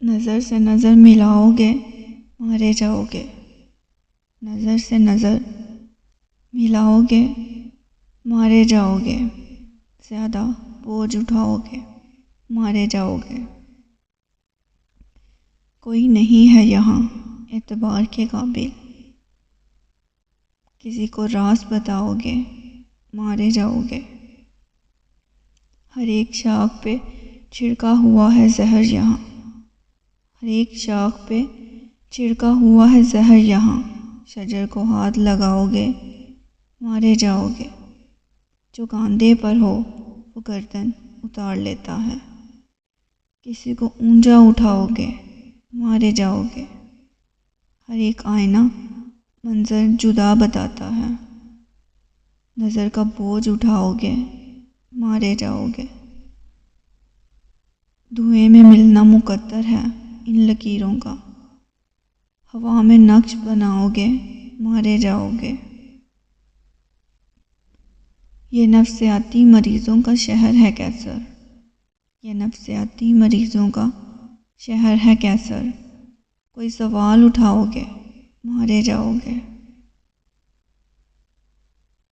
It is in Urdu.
نظر سے نظر ملاؤ گے مارے جاؤ گے، نظر سے نظر ملاؤ گے مارے جاؤ گے، زیادہ بوجھ اٹھاؤ گے مارے جاؤ گے۔ کوئی نہیں ہے یہاں اعتبار کے قابل، کسی کو راز بتاؤ گے مارے جاؤ گے۔ ہر ایک شاخ پہ چھڑکا ہوا ہے زہر یہاں، ہر ایک شاخ پہ چھڑکا ہوا ہے زہر یہاں، شجر کو ہاتھ لگاؤ گے مارے جاؤ گے۔ جو کاندھے پر ہو وہ گردن اتار لیتا ہے، کسی کو اونچا اٹھاؤ گے مارے جاؤ گے۔ ہر ایک آئینہ منظر جدا بتاتا ہے، نظر کا بوجھ اٹھاؤ گے مارے جاؤ گے۔ دھوئیں میں ملنا مقدر ہے ان لکیروں کا، ہوا میں نقش بناؤ گے مارے جاؤ گے۔ یہ نفسیاتی مریضوں کا شہر ہے کیسر، یہ نفسیاتی مریضوں کا شہر ہے کیسر۔ کوئی سوال اٹھاؤ گے مارے جاؤ گے۔